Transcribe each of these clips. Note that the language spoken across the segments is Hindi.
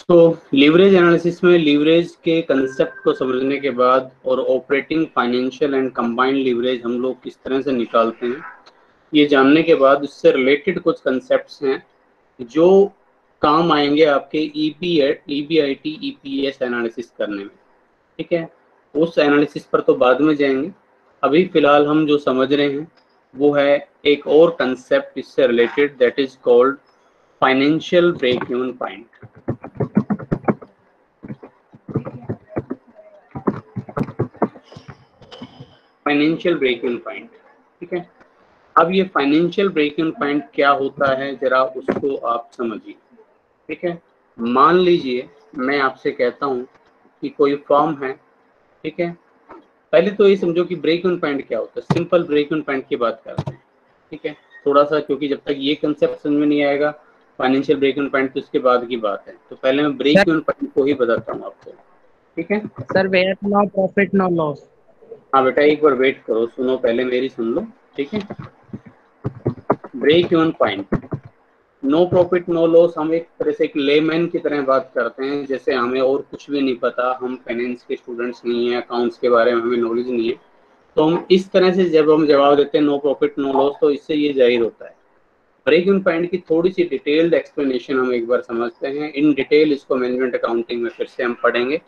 तो लीवरेज एनालिसिस में लीवरेज के कंसेप्ट को समझने के बाद और operating, financial and combined leverage हम लोग किस तरह से निकालते हैं, ये जानने के बाद उससे रिलेटेड कुछ कंसेप्ट्स हैं जो काम आएंगे आपके ईबीआईटी ईपीएस एनालिसिस करने में। ठीक है, उस एनालिसिस पर तो बाद में जाएंगे। अभी फिलहाल हम जो समझ रहे हैं वो है एक और कंसेप्ट इससे related, that is called financial break even point. Financial break even point, ठीक है। अब ये फाइनेंशियल ब्रेक इवन पॉइंट क्या होता है, जरा उसको आप समझिए। ठीक है, मान लीजिए मैं आपसे कहता हूं कि कोई फर्म है। ठीक है, पहले तो ये समझो कि ब्रेक इवन पॉइंट क्या होता है। सिंपल ब्रेक इवन पॉइंट की बात करते हैं। ठीक है, थोड़ा सा, क्योंकि जब तक ये कंसेप्ट समझ में नहीं आएगा फाइनेंशियल ब्रेक इवन पॉइंट तो इसके बाद की बात है। तो पहले मैं ब्रेक इवन पॉइंट को ही बताता हूँ आपको। ठीक है sir, where no profit no loss. हाँ बेटा, एक बार वेट करो, सुनो, पहले मेरी सुन लो। ठीक है, break even point, no profit no loss, हम एक तरह से एक लेमैन की तरह बात करते हैं, जैसे हमें और कुछ भी नहीं पता, हम फाइनेंस के स्टूडेंट्स नहीं है, अकाउंट्स के बारे में हमें नॉलेज नहीं है, तो हम इस तरह से जब हम जवाब देते हैं नो प्रॉफिट नो लॉस, तो इससे ये जाहिर होता है। ब्रेक इवन पॉइंट की थोड़ी सी डिटेल्ड एक्सप्लेनेशन हम एक बार समझते हैं। इन डिटेल इसको मैनेजमेंट अकाउंटिंग में फिर से हम पढ़ेंगे।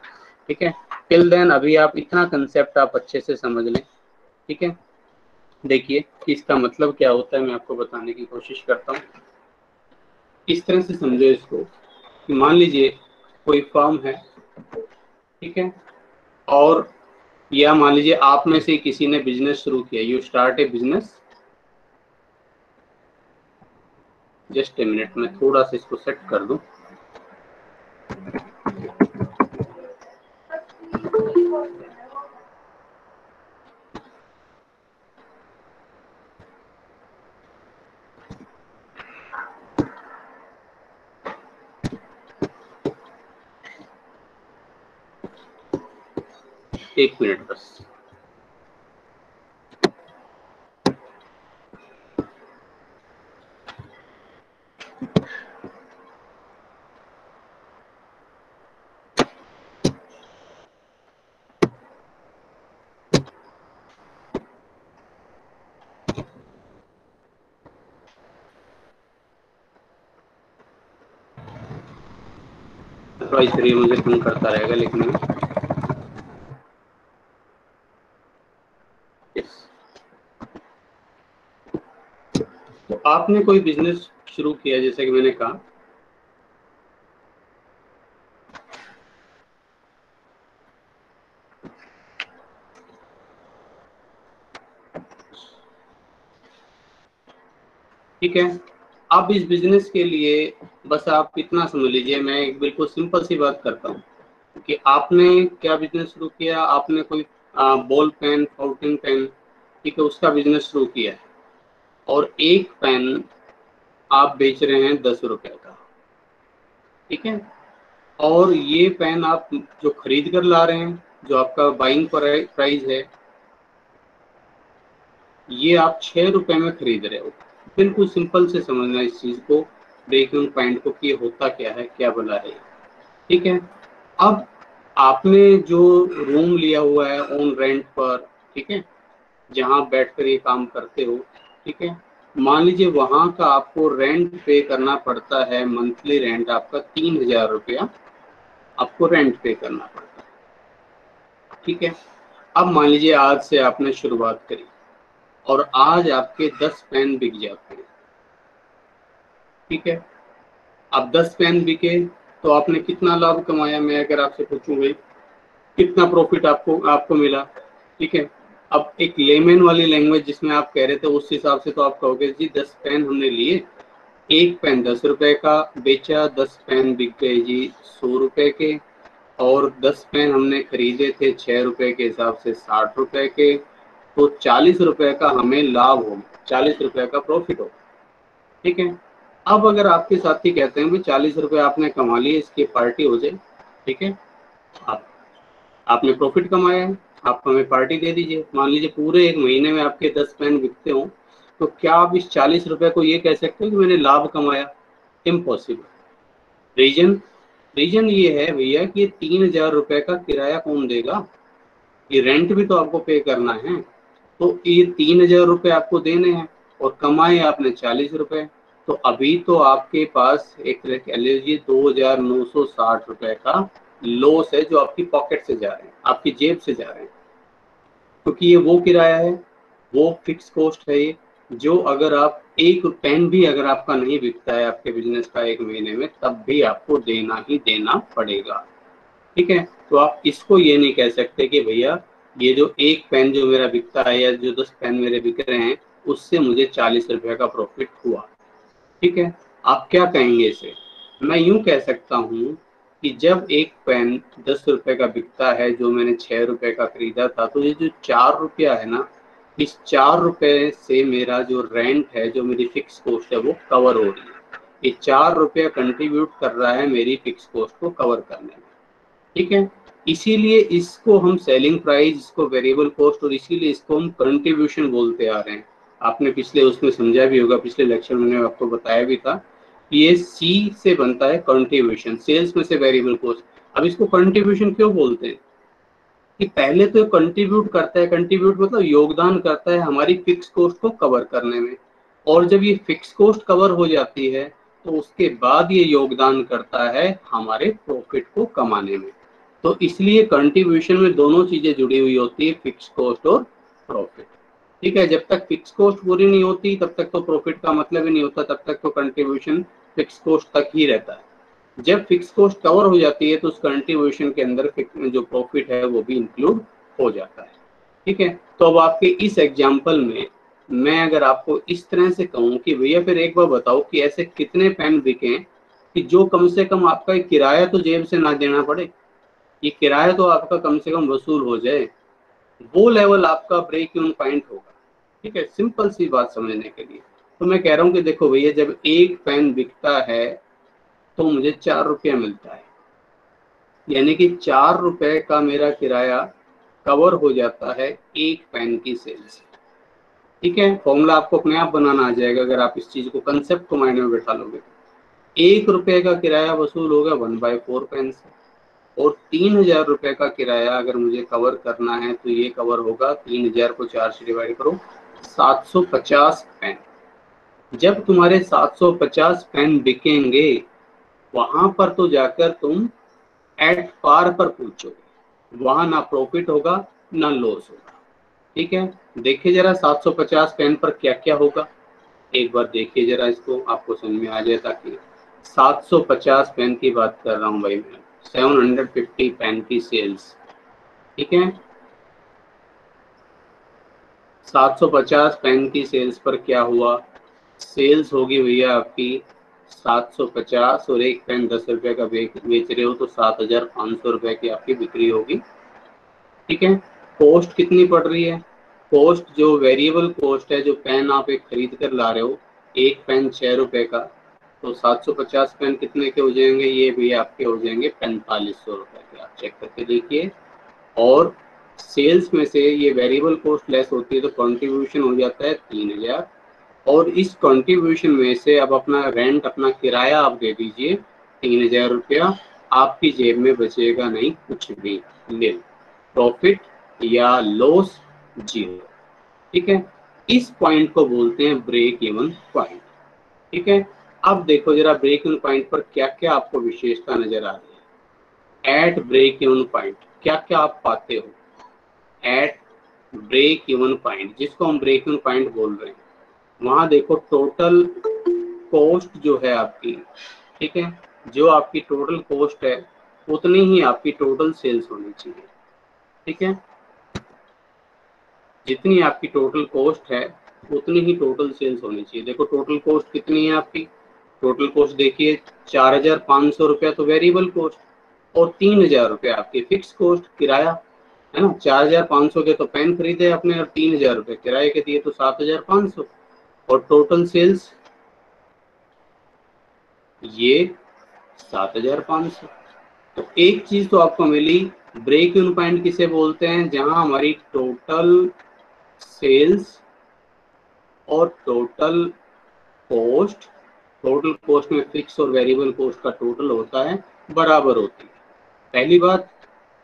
ठीक है, टिल देन अभी आप इतना कंसेप्ट आप अच्छे से समझ लें। ठीक है, देखिए कि इसका मतलब क्या होता है, मैं आपको बताने की कोशिश करता हूँ। इस तरह से समझो इसको कि मान लीजिए कोई फर्म है। ठीक है, और या मान लीजिए आप में से किसी ने बिजनेस शुरू किया, you start A business. Just a minute, मैं थोड़ा सा इसको सेट कर दूं। एक मिनट बस। मुझे फोन करता रहेगा लेकिन तो आपने कोई बिजनेस शुरू किया, जैसे कि मैंने कहा। ठीक है, अब इस बिजनेस के लिए बस आप इतना समझ लीजिए, मैं एक बिल्कुल सिंपल सी बात करता हूँ कि आपने क्या बिजनेस शुरू किया। आपने कोई बॉल पेन, फाउंटेन पेन, ठीक है, उसका बिजनेस शुरू किया है, और एक पेन आप बेच रहे हैं 10 रुपए का। ठीक है, और ये पेन आप जो खरीद कर ला रहे हैं, जो आपका बाइंग प्राइस है, ये आप 6 रुपए में खरीद रहे हो। बिल्कुल सिंपल से समझना इस चीज को, ब्रेक इवन पॉइंट को, कि होता क्या है, क्या बना है। ठीक है, अब आपने जो रूम लिया हुआ है ऑन रेंट पर, ठीक है, जहां बैठकर ये काम करते हो, ठीक है, मान लीजिए वहां का आपको रेंट पे करना पड़ता है। मंथली रेंट आपका 3,000 रुपया आपको रेंट पे करना पड़ता है। ठीक है, अब मान लीजिए आज से आपने शुरुआत करी और आज आपके 10 पेन बिक जाते हैं। ठीक है, अब 10 पेन बिके तो आपने कितना लाभ कमाया, मैं अगर आपसे पूछूं भाई कितना प्रॉफिट आपको आपको मिला। ठीक है, अब एक लेमन वाली लैंग्वेज जिसमें आप कह रहे थे, उस हिसाब से तो आप कहोगे जी 10 पेन हमने लिए, एक पेन 10 रुपए का बेचा, 10 पेन बिक गए जी 100 रुपए के, और 10 पेन हमने खरीदे थे 6 रुपए के हिसाब से 60 रुपए के, तो 40 रुपए का हमें लाभ हो, 40 रुपए का प्रॉफिट हो। ठीक है, अब अगर आपके साथी कहते हैं भाई 40 रुपए आपने कमा लिए, इसकी पार्टी हो जाए। ठीक है, आप आपने प्रॉफिट कमाया है, आप हमें पार्टी दे दीजिए। मान लीजिए पूरे एक महीने में आपके 10 पेन बिकते हो, तो क्या आप इस 40 रुपए को ये कह सकते हो कि मैंने लाभ कमाया? इम्पॉसिबल। रीजन, रीजन ये है भैया कि 3,000 रुपए का किराया कौन देगा, ये रेंट भी तो आपको पे करना है। तो ये 3,000 रुपए आपको देने हैं और कमाए आपने 40 रुपए, तो अभी तो आपके पास एक कह लीजिए 2,960 रुपए का लॉस है जो आपकी पॉकेट से जा रहे हैं, आपकी जेब से जा रहे हैं, क्योंकि ये वो किराया है, वो फिक्स कॉस्ट है ये, जो अगर आप एक पेन भी अगर आपका नहीं बिकता है आपके बिजनेस का एक महीने में, तब भी आपको देना ही देना पड़ेगा। ठीक है, तो आप इसको ये नहीं कह सकते कि भैया ये जो एक पेन जो मेरा बिकता है या जो 10 पेन मेरे बिक रहे हैं उससे मुझे 40 रुपए का प्रॉफिट हुआ। ठीक है, आप क्या कहेंगे इसे? मैं यूं कह सकता हूं कि जब एक पेन 10 रुपए का बिकता है जो मैंने 6 रुपए का खरीदा था, तो ये जो 4 रुपया है ना, इस 4 रुपए से मेरा जो रेंट है, जो मेरी फिक्स कॉस्ट है, वो कवर हो रही है। ये 4 रुपया कंट्रीब्यूट कर रहा है मेरी फिक्स कॉस्ट को कवर करने में। ठीक है, इसीलिए इसको हम सेलिंग प्राइस, इसको वेरिएबल कॉस्ट, और इसीलिए इसको हम कंट्रीब्यूशन बोलते आ रहे हैं। आपने पिछले उसमें समझा भी होगा, पिछले लेक्चर में मैंने आपको बताया भी था कि ये सी से बनता है कंट्रीब्यूशन, सेल्स में से वेरिएबल कॉस्ट। अब इसको कंट्रीब्यूशन क्यों बोलते हैं कि पहले तो कंट्रीब्यूट करता है, कंट्रीब्यूट मतलब योगदान करता है हमारी फिक्स कॉस्ट को कवर करने में, और जब ये फिक्स कॉस्ट कवर हो जाती है तो उसके बाद ये योगदान करता है हमारे प्रॉफिट को कमाने में। तो इसलिए कंट्रीब्यूशन में दोनों चीजें जुड़ी हुई होती है, फिक्स कॉस्ट और प्रॉफिट। ठीक है, जब तक फिक्स कॉस्ट पूरी नहीं होती तब तक तो प्रॉफिट का मतलब ही नहीं होता, तब तक तो कंट्रीब्यूशन फिक्स कॉस्ट तक ही रहता है। जब फिक्स कॉस्ट कवर हो जाती है तो उस कंट्रीब्यूशन के अंदर जो प्रॉफिट है वो भी इंक्लूड हो जाता है। ठीक है, तो अब आपके इस एग्जाम्पल में मैं अगर आपको इस तरह से कहूँ कि भैया फिर एक बार बताओ कि ऐसे कितने पेन बिके कि जो कम से कम आपका किराया तो जेब से ना देना पड़े, ये किराया तो आपका कम से कम वसूल हो जाए, वो लेवल आपका ब्रेक इवन पॉइंट होगा। ठीक है, सिंपल सी बात समझने के लिए। तो मैं कह रहा हूँ कि देखो भैया, जब एक पेन बिकता है तो मुझे 4 रुपया मिलता है, यानी कि 4 रुपए का मेरा किराया कवर हो जाता है एक पेन की सेल से। ठीक है, फॉर्मूला आपको अपने आप बनाना आ जाएगा अगर आप इस चीज को, कंसेप्ट को माइंड में बैठा लोगे। 1 रुपए का किराया वसूल होगा 1/4 पेन से, और 3,000 रुपए का किराया अगर मुझे कवर करना है तो ये कवर होगा, 3,000 को 4 से डिवाइड करो, 750 पेन। जब तुम्हारे 750 पेन बिकेंगे वहां पर तो जाकर तुम एट पार पर पहुंचोगे, वहां ना प्रॉफिट होगा ना लॉस होगा। ठीक है, देखिए जरा 750 पेन पर क्या क्या होगा, एक बार देखिए जरा, इसको आपको समझ में आ जाए। ताकि 750 पेन की बात कर रहा हूँ भाई मैं, 750 पेन की सेल्स। ठीक है, 750 पेन की सेल्स पर क्या हुआ, सेल्स होगी भैया आपकी 750, और एक पेन 10 रुपए का बेच रहे हो तो 7,500 रुपए की आपकी बिक्री होगी। ठीक है, कॉस्ट कितनी पड़ रही है, कॉस्ट जो वेरिएबल कॉस्ट है, जो पेन आप एक खरीद कर ला रहे हो, एक पेन 6 रुपए का, तो 750 पेन कितने के हो जाएंगे, ये भी आपके हो जाएंगे 4500 रुपए के, आप चेक करके देखिए। और सेल्स में से ये वेरिएबल कॉस्ट लेस होती है तो कंट्रीब्यूशन हो जाता है 3,000, और इस कंट्रीब्यूशन में से अब अपना रेंट, अपना किराया आप दे दीजिए 3,000 रुपया, आपकी जेब में बचेगा नहीं कुछ भी, निल, प्रॉफिट या लॉस 0। ठीक है, इस पॉइंट को बोलते हैं ब्रेक इवन पॉइंट। ठीक है, अब देखो जरा ब्रेक इवन पॉइंट पर क्या क्या आपको विशेषता नजर आ रही है। एट ब्रेक इवन पॉइंट क्या क्या आप पाते हो, एट ब्रेक इवन पॉइंट, जिसको हम ब्रेक इवन पॉइंट बोल रहे हैं, वहां देखो टोटल कॉस्ट जो है आपकी, ठीक है, जो आपकी टोटल कॉस्ट है उतनी ही आपकी टोटल सेल्स होनी चाहिए। ठीक है, जितनी आपकी टोटल कॉस्ट है उतनी ही टोटल सेल्स होनी चाहिए। देखो टोटल कॉस्ट कितनी है आपकी, टोटल कॉस्ट देखिए 4,500 रुपया तो वेरिएबल कॉस्ट, और 3,000 रुपया आपकी फिक्स कॉस्ट, किराया है ना। 4,500 के तो पेन खरीदे आपने और 3,000 रुपये किराए के दिए, तो 7,500, और टोटल सेल्स ये 7,500। तो एक चीज तो आपको मिली, ब्रेक इवन पॉइंट किसे बोलते हैं, जहां हमारी टोटल सेल्स और टोटल कॉस्ट में फिक्स और वेरिएबल कॉस्ट का टोटल होता है, बराबर होती है, पहली बात।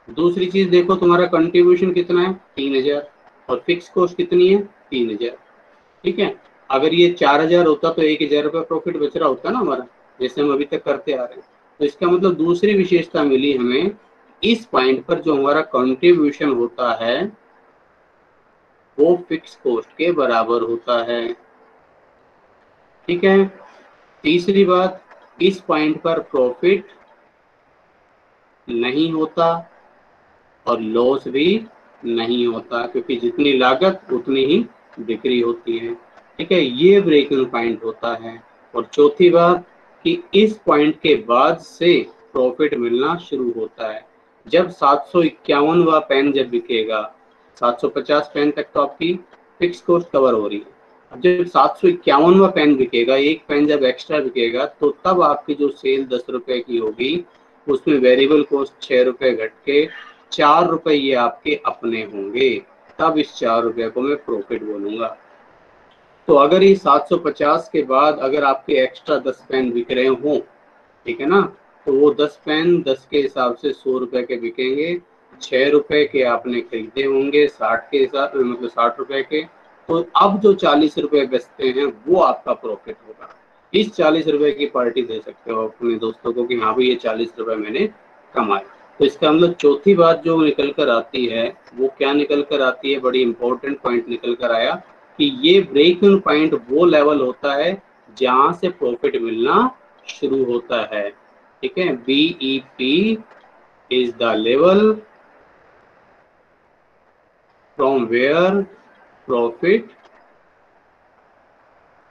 दूसरी चीज देखो, तुम्हारा कंट्रीब्यूशन कितना है 3000 और फिक्स कॉस्ट कितनी है 3000, ठीक है। अगर ये 4000 होता तो 1000 रुपये प्रॉफिट बच रहा होता ना हमारा, जैसे हम अभी तक करते आ रहे हैं। तो इसका मतलब दूसरी विशेषता मिली हमें, इस पॉइंट पर जो हमारा कंट्रीब्यूशन होता है वो फिक्स कॉस्ट के बराबर होता है, ठीक है। तीसरी बात, इस पॉइंट पर प्रॉफिट नहीं होता और लॉस भी नहीं होता, क्योंकि जितनी लागत उतनी ही बिक्री होती है, ठीक है। ये ब्रेक इवन पॉइंट होता है। और चौथी बात कि इस पॉइंट के बाद से प्रॉफिट मिलना शुरू होता है, जब 751वां पेन जब बिकेगा, 750 पेन तक तो आपकी फिक्स कॉस्ट कवर हो रही है। अब जब 751वां पेन बिकेगा, एक पेन जब एक्स्ट्रा बिकेगा, तो तब आपकी जो सेल 10 रुपए की होगी, उसमें वेरिएबल कॉस्ट 6 रुपए घट के 4 रुपए ये आपके अपने होंगे, तब इस 4 रुपए को मैं प्रॉफिट बोलूंगा। तो अगर ये 750 के बाद अगर आपके एक्स्ट्रा 10 पेन बिक रहे हों, ठीक है ना, तो वो 10 पेन 10 के हिसाब से 100 रुपए के बिकेंगे, 6 रुपए के आपने खरीदे होंगे 60 के हिसाब, मतलब 60 रुपए के। तो अब जो 40 रुपए बचते हैं वो आपका प्रॉफिट होगा। इस 40 रुपए की पार्टी दे सकते हो अपने दोस्तों को कि हाँ भाई ये 40 रुपए मैंने कमाए। तो इसका मतलब चौथी बात जो निकल कर आती है, वो क्या निकल कर आती है, बड़ी इंपॉर्टेंट पॉइंट निकल कर आया कि ये ब्रेक इवन पॉइंट वो लेवल होता है जहां से प्रॉफिट मिलना शुरू होता है, ठीक है। BEP is the level from where profit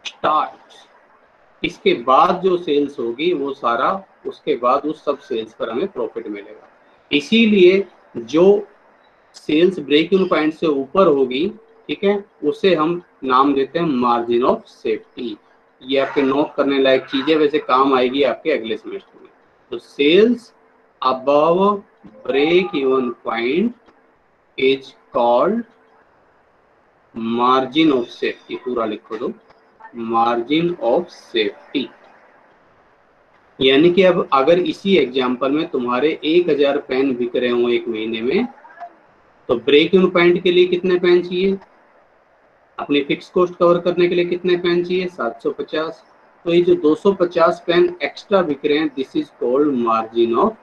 start. इसके बाद जो सेल्स होगी वो सारा, उसके बाद उस सब सेल्स पर हमें प्रॉफिट मिलेगा। इसीलिए जो सेल्स ब्रेक इवन पॉइंट से ऊपर होगी, ठीक है, उसे हम नाम देते हैं मार्जिन ऑफ सेफ्टी। ये आपके नोट करने लायक चीज है, वैसे काम आएगी आपके अगले सेमेस्टर में। तो sales above break even point is called margin of safety, पूरा लिखो दो, मार्जिन ऑफ सेफ्टी। यानी कि अब अगर इसी एग्जांपल में तुम्हारे 1000 पेन बिक रहे हो एक महीने में, तो ब्रेक इवन पॉइंट के लिए कितने पेन चाहिए, अपनी फिक्स कॉस्ट कवर करने के लिए कितने पेन चाहिए 750। तो ये जो 250 पेन एक्स्ट्रा बिक रहे हैं, this is called margin of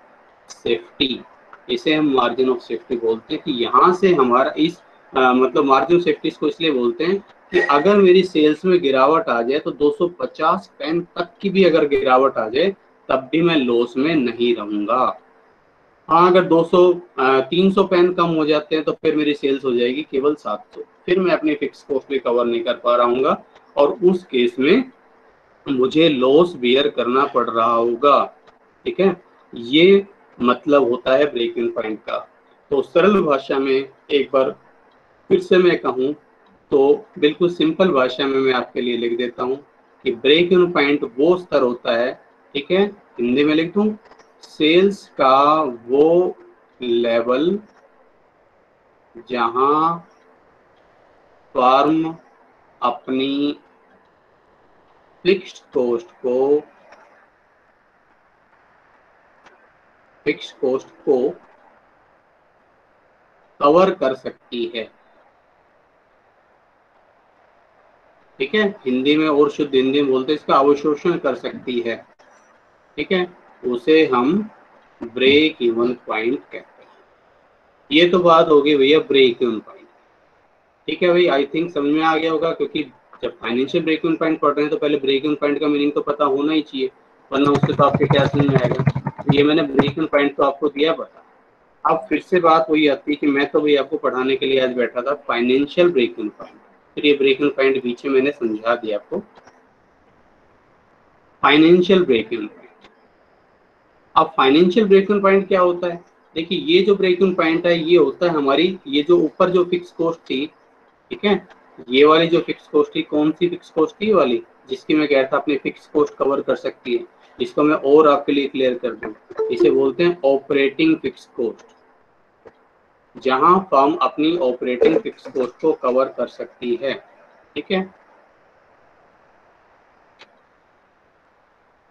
safety. इसे हम मार्जिन ऑफ सेफ्टी बोलते हैं कि यहाँ से हमारा इस मतलब मार्जिन ऑफ सेफ्टी को इसलिए बोलते हैं कि अगर मेरी सेल्स में गिरावट आ जाए, तो 250 पेन तक की भी अगर गिरावट आ जाए, तब भी मैं लॉस में नहीं रहूंगा। हाँ, अगर 300 पेन कम हो जाते हैं तो फिर मेरी सेल्स हो जाएगी केवल 700, फिर मैं अपनी फिक्स कॉस्ट भी कवर नहीं कर पा रहा हूँ, और उस केस में मुझे लॉस बियर करना पड़ रहा होगा, ठीक है। ये मतलब होता है ब्रेक इवन पॉइंट का। तो सरल भाषा में एक बार फिर से मैं कहूँ तो बिल्कुल सिंपल भाषा में मैं आपके लिए लिख देता हूँ कि ब्रेक इवन पॉइंट वो स्तर होता है, ठीक है, हिंदी में लिख दूं, सेल्स का वो लेवल जहां फर्म अपनी फिक्स्ड कॉस्ट को कवर कर सकती है, ठीक है। हिंदी में और शुद्ध हिंदी में बोलते हैं इसका अवशोषण कर सकती है, ठीक है, उसे हम ब्रेक इवन पॉइंट कहते हैं। ये तो बात हो गई भैया ब्रेक इवन पॉइंट, ठीक है भाई, आई थिंक समझ में आ गया होगा, क्योंकि जब फाइनेंशियल ब्रेक इवन पॉइंट पढ़ रहे हैं तो पहले ब्रेक इवन पॉइंट का मीनिंग तो पता होना ही चाहिए, वरना उससे तो आपके क्या समझ में आएगा। ये मैंने ब्रेक इवन पॉइंट तो आपको दिया पता। अब फिर से बात वही आती है कि मैं तो भाई आपको पढ़ाने के लिए आज बैठा था फाइनेंशियल ब्रेक इवन पॉइंट, फिर ये ब्रेक इवन पॉइंट बीच में मैंने समझा दिया आपको। फाइनेंशियल ब्रेक इवन पॉइंट, अब फाइनेंशियल ब्रेक इवन पॉइंट क्या होता है, देखिए ये जो ब्रेक इवन पॉइंट है ये होता है हमारी, ये जो ऊपर जो फिक्स कॉस्ट थी, ठीक है, ये वाली जो फिक्स कॉस्ट थी, कौन सी फिक्स कॉस्ट थी, ये वाली जिसकी मैं कह रहा था अपनी फिक्स कॉस्ट कवर कर सकती है, इसको मैं और आपके लिए क्लियर कर दूं, इसे बोलते हैं ऑपरेटिंग फिक्स कॉस्ट, जहां फर्म अपनी ऑपरेटिंग फिक्स कॉस्ट को कवर कर सकती है, ठीक है।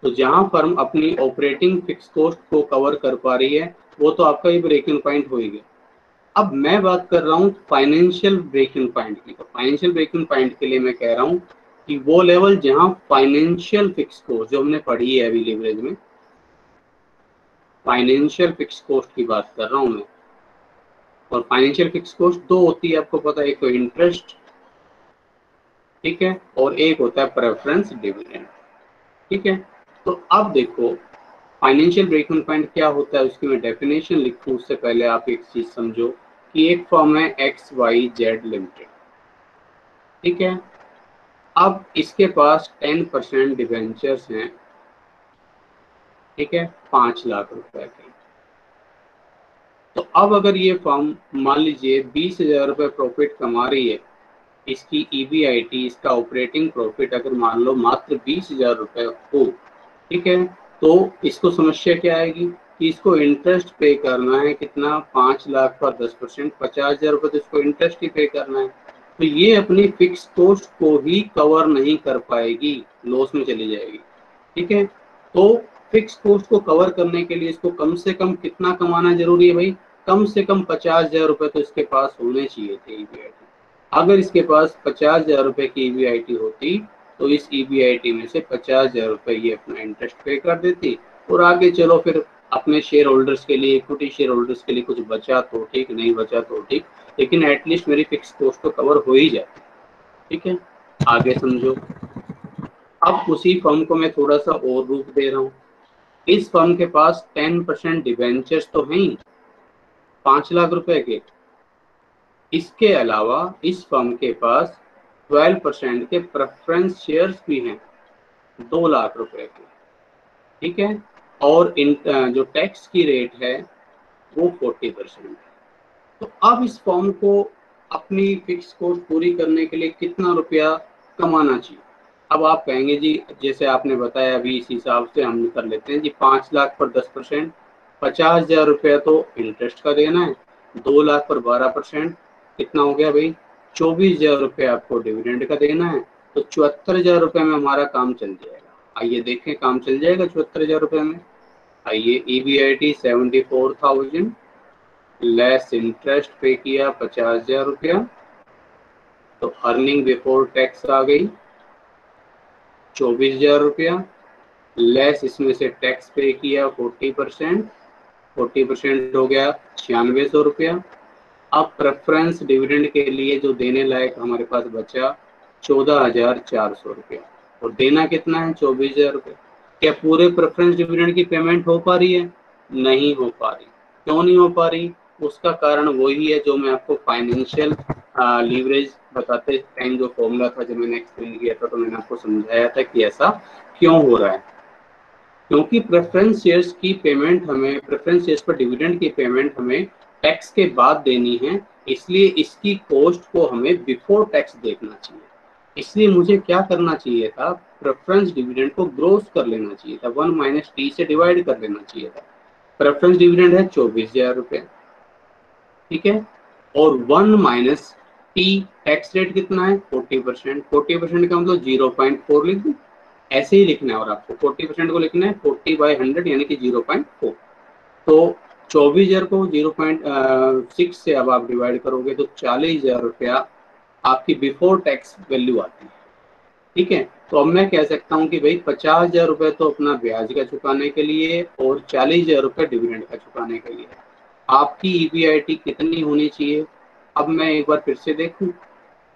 तो जहां फर्म अपनी ऑपरेटिंग फिक्स कॉस्ट को कवर कर पा रही है वो तो आपका ही ब्रेक इवन पॉइंट हो ही गया। अब मैं बात कर रहा हूँ फाइनेंशियल ब्रेक इवन पॉइंट की। तो फाइनेंशियल ब्रेक इवन पॉइंट के लिए मैं कह रहा हूँ कि वो लेवल जहां फाइनेंशियल फिक्स कॉस्ट जो हमने पढ़ी है अभी लीवरेज में, फाइनेंशियल फिक्स कॉस्ट की बात कर रहा हूँ मैं। और फाइनेंशियल फिक्स कॉस्ट दो होती है, आपको पता है, एक तो इंटरेस्ट, ठीक है, और एक होता है प्रेफरेंस डिविडेंड, ठीक है। तो अब देखो फाइनेंशियल ब्रेक इवन पॉइंट क्या होता है, उसकी मैं डेफिनेशन लिखूं उससे पहले आप एक चीज समझो कि एक फर्म है XYZ लिमिटेड, ठीक है। अब इसके पास 10% डिवेंचर्स हैं, ठीक है, 5 लाख रुपए के। तो अब अगर ये फर्म मान लीजिए 20,000 रुपए प्रॉफिट कमा रही है, इसकी EBIT, इसका ऑपरेटिंग प्रॉफिट अगर मान लो मात्र 20,000 रुपए हो, ठीक है, तो इसको समस्या क्या आएगी कि इसको इंटरेस्ट पे करना है कितना, 5 लाख पर 10%, 50,000 रुपए तो इसको इंटरेस्ट ही पे करना है। तो ये अपनी फिक्स कॉस्ट को ही कवर नहीं कर पाएगी, लॉस में चली जाएगी, ठीक है। तो फिक्स कॉस्ट को कवर करने के लिए इसको कम से कम कितना कमाना जरूरी है भाई, कम से कम 50,000 रुपए तो इसके पास होने चाहिए थे EBIT। अगर इसके पास 50,000 रुपए की EBIT होती तो इस EBIT में से 50,000 रुपए ये अपना इंटरेस्ट पे कर देती, और आगे चलो फिर अपने शेयर होल्डर्स के लिए, इक्विटी शेयर होल्डर्स के लिए कुछ बचा तो ठीक, नहीं बचा तो ठीक, लेकिन एटलीस्ट मेरी फिक्स कॉस्ट तो कवर हो ही जाती, ठीक है। आगे समझो। अब उसी फर्म को मैं थोड़ा सा और रूप दे रहा हूँ। इस फर्म के पास 10% डिवेंचर्स तो हैं ही 5 लाख रुपए के, इसके अलावा इस फर्म के पास 12% के प्रेफरेंस शेयर्स भी हैं 2 लाख रुपए के, ठीक है। और जो टैक्स की रेट है वो 40% है। तो अब इस फर्म को अपनी फिक्स कॉस्ट पूरी करने के लिए कितना रुपया कमाना चाहिए। अब आप कहेंगे जी जैसे आपने बताया अभी इस हिसाब से हम कर लेते हैं जी, 5 लाख पर 10%, 50,000 रुपया तो इंटरेस्ट का देना है, 2 लाख पर 12% कितना हो गया भाई, 24,000 रुपया आपको डिविडेंड का देना है। तो 74,000 रुपये में हमारा काम चल जाएगा। आइए देखें काम चल जाएगा 74,000 रुपये में। आइए EBIT 74,000 लेस इंटरेस्ट पे किया 50,000 रुपया, तो अर्निंग बिफोर टैक्स आ गई 24,000 रुपया, लेस इसमें से टैक्स पे किया 40%, 40% हो गया 9600 रुपया। अब प्रेफरेंस डिविडेंड के लिए जो देने लायक हमारे पास बचा 14,400 रुपया, और देना कितना है 24,000 रुपया। क्या पूरे प्रेफरेंस डिविडेंड की पेमेंट हो पा रही है, नहीं हो पा रही। क्यों नहीं हो पा रही, उसका कारण वही है जो मैं आपको फाइनेंशियल लीवरेज बताते टाइम जो फॉर्मूला था जब मैंने एक्सप्लेन किया था, तो मैंने आपको समझाया था कि ऐसा क्यों हो रहा है। क्योंकि प्रेफरेंस शेयर्स की पेमेंट हमें, प्रेफरेंस शेयर्स पर डिविडेंड की पेमेंट हमें टैक्स के बाद देनी है, इसलिए इसकी कॉस्ट को हमें बिफोर टैक्स देखना चाहिए। इसलिए मुझे क्या करना चाहिए था, प्रेफरेंस डिविडेंड को ग्रोस कर लेना चाहिए था, 1 - T से डिवाइड कर लेना चाहिए था। प्रेफरेंस डिविडेंड है 24,000 रुपये, ठीक है, और 1 - T टैक्स रेट कितना है 40%, 40% का मतलब 0.4 लिख दूं, ऐसे ही लिखना है। और आपको 40% को लिखना है 40/100 यानी कि 0.4। तो 24,000 को 0.6 से अब आप डिवाइड करोगे तो 40,000 रुपया आपकी बिफोर टैक्स वैल्यू आती है, ठीक है। तो अब मैं कह सकता हूँ कि भाई 50,000 रुपये तो अपना ब्याज का चुकाने के लिए और 40,000 रुपये डिविडेंड का चुकाने के लिए। आपकी EBIT कितनी होनी चाहिए, अब मैं एक बार फिर से देखूं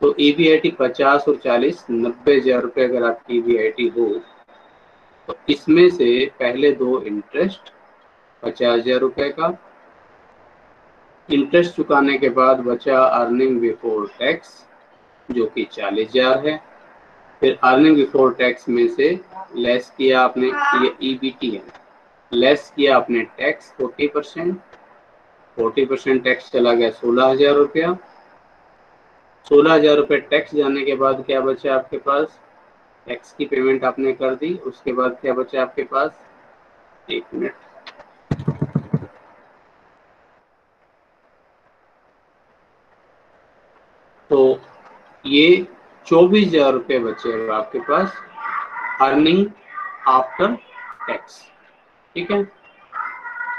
तो EBIT 50 और 40 90,000 रुपये अगर आपकी EBIT हो, तो इसमें से पहले दो इंटरेस्ट 50,000 रुपये का, इंटरेस्ट चुकाने के बाद बचा अर्निंग बिफोर टैक्स जो कि 40,000 है। फिर अर्निंग बिफोर टैक्स में से लेस किया आपने, ये EBT है, लेस किया आपने टैक्स 40%, 40% टैक्स चला गया 16,000 रुपया। 16,000 रुपये टैक्स जाने के बाद क्या बचा आपके पास, टैक्स की पेमेंट आपने कर दी, उसके बाद क्या बचा आपके पास, एक मिनट, तो ये 24,000 रुपये बचे आपके पास अर्निंग आफ्टर टैक्स। ठीक है,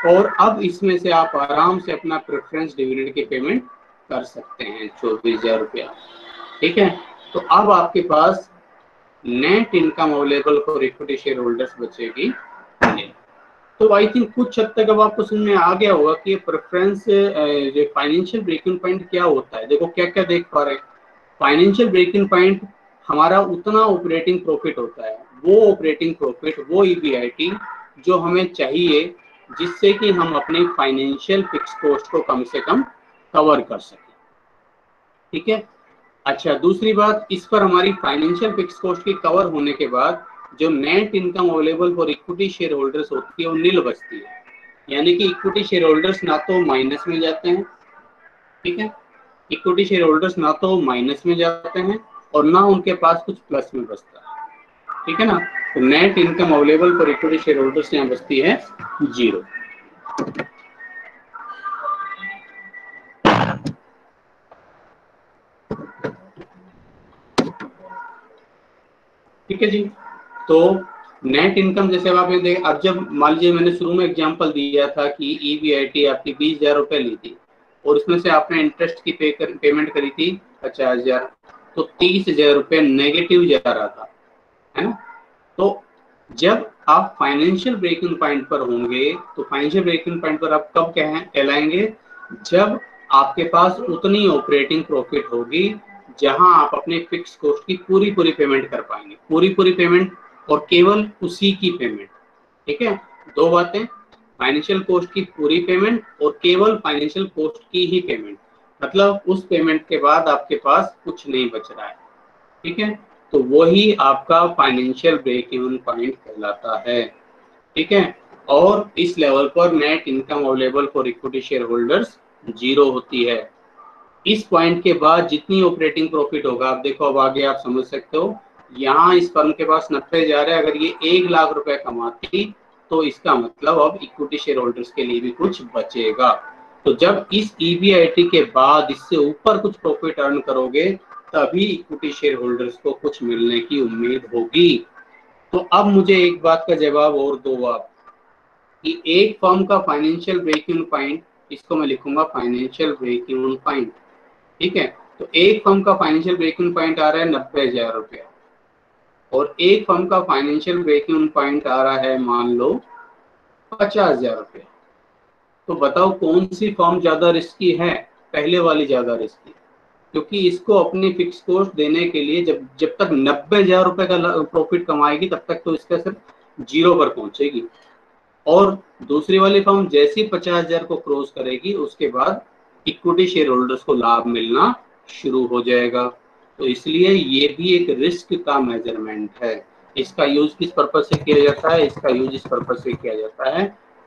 और अब इसमें से आप आराम से अपना प्रेफरेंस डिविडेंड की पेमेंट कर सकते हैं 24,000 रुपया। ठीक है, तो अब आपके पास net income available for equity share holders बचेगी। तो आई थिंक कुछ हद तक अब आपको समझ में आ गया होगा कि प्रेफरेंस जो फाइनेंशियल ब्रेकिंग पॉइंट क्या होता है। देखो क्या क्या देख पा रहे हैं, फाइनेंशियल ब्रेकिंग पॉइंट हमारा उतना ऑपरेटिंग प्रॉफिट होता है, वो ऑपरेटिंग प्रॉफिट, वो ईबीआईटी जो हमें चाहिए जिससे कि हम अपने फाइनेंशियल फिक्स कॉस्ट को कम से कम कवर कर सकें। ठीक है, अच्छा दूसरी बात, इस पर हमारी फाइनेंशियल फिक्स कॉस्ट की कवर होने के बाद जो net income available for equity share holders होती है वो नील बचती है, यानी कि इक्विटी शेयर होल्डर्स ना तो माइनस में जाते हैं। ठीक है, इक्विटी शेयर होल्डर्स ना तो माइनस में जाते हैं और ना उनके पास कुछ प्लस में बचता है। ठीक है ना, तो net income available for equity share holders यहाँ बचती है 0। ठीक है जी, तो नेट इनकम जैसे अब आपने देखा, अब जब मान लीजिए मैंने शुरू में एग्जांपल दिया था कि ईबीआईटी आपकी 20,000 रुपए ली थी और उसमें से आपने इंटरेस्ट की पेमेंट करी थी 50,000, तो 30,000 रुपए नेगेटिव जा रहा था, है ना। तो जब आप फाइनेंशियल ब्रेकिंग पॉइंट पर होंगे तो फाइनेंशियल ब्रेकिंग पॉइंट पर आप कब कहलाएंगे, जब आपके पास उतनी ऑपरेटिंग प्रॉफिट होगी जहां आप अपने फिक्स कॉस्ट की पूरी पूरी पेमेंट कर पाएंगे, पूरी पूरी पेमेंट और केवल उसी की पेमेंट। ठीक है, दो बातें, फाइनेंशियल कॉस्ट की पूरी पेमेंट और केवल फाइनेंशियल कॉस्ट की ही पेमेंट, मतलब उस पेमेंट के बाद आपके पास कुछ नहीं बच रहा है। ठीक है, तो वही आपका फाइनेंशियल ब्रेक इवन पॉइंट कहलाता है। ठीक है, और इस लेवल पर net income available for equity share holders 0 होती है। इस पॉइंट के बाद जितनी ऑपरेटिंग प्रॉफिट होगा, आप देखो अब आगे आप समझ सकते हो, यहाँ इस फर्म के पास 90,000 है, अगर ये 1 लाख रुपए कमाती तो इसका मतलब अब इक्विटी शेयर होल्डर्स के लिए भी कुछ बचेगा। तो जब इस ईबीआईटी के बाद इससे ऊपर कुछ प्रॉफिट अर्न करोगे तभी इक्विटी शेयर होल्डर्स को कुछ मिलने की उम्मीद होगी। तो अब मुझे एक बात का जवाब और दो आप, कि एक फर्म का फाइनेंशियल ब्रेक इवन पॉइंट, इसको मैं लिखूंगा फाइनेंशियल ब्रेक इवन पॉइंट। ठीक है, तो एक फर्म का फाइनेंशियल ब्रेक इवन पॉइंट आ रहा है 90,000 रुपया और एक फर्म का फाइनेंशियल ब्रेक इवन पॉइंट आ रहा है मान लो 50,000 रुपया। तो बताओ कौन सी फर्म ज्यादा रिस्की है, पहले वाली ज्यादा रिस्की, क्योंकि इसको अपनी फिक्स कॉस्ट देने के लिए जब तक 90,000 रुपए का प्रॉफिट कमाएगी तब तक तो इसका सिर्फ 0 पर पहुंचेगी, और दूसरी वाली फर्म जैसी 50,000 को क्रॉस करेगी उसके बाद इक्विटी शेयर होल्डर्स को लाभ मिलना शुरू हो जाएगा। तो इसलिए ये भी एक रिस्क का मेजरमेंट है। इसका यूज किस पर्पज से किया जाता है, इसका यूज इस पर्पज से किया जाता है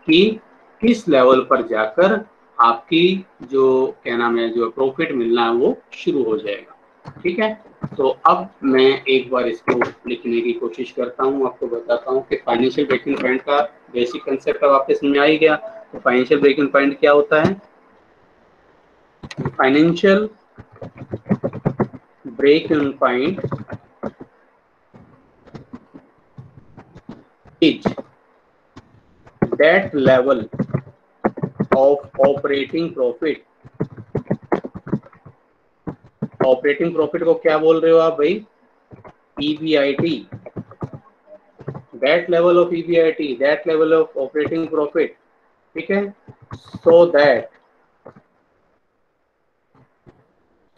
कि किस लेवल पर जाकर आपकी जो क्या नाम है जो प्रॉफिट मिलना है वो शुरू हो जाएगा। ठीक है, तो अब मैं एक बार इसको लिखने की कोशिश करता हूँ, आपको बताता हूँ कि फाइनेंशियल ब्रेकिंग पॉइंट का बेसिक कंसेप्ट अब आपके समझ में आ ही गया। तो फाइनेंशियल ब्रेकिंग पॉइंट क्या होता है, financial break-even point is that level of operating profit। Operating profit को क्या बोल रहे हो आप भाई, EBIT, that level of EBIT, that level of operating profit। ठीक है,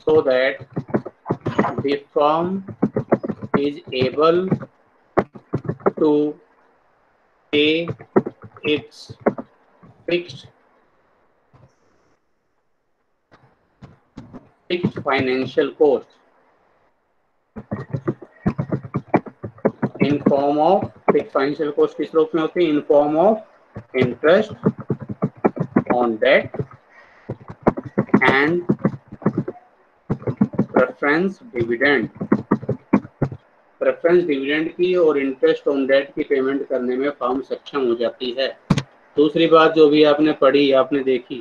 so that the firm is able to pay its fixed financial cost in form of fixed financial cost किस रूप में होती है, in form of interest on debt and preference dividend की और इंटरेस्ट ऑन डेट की पेमेंट करने में फर्म सक्षम हो जाती है। दूसरी बात जो भी आपने पढ़ी, आपने देखी,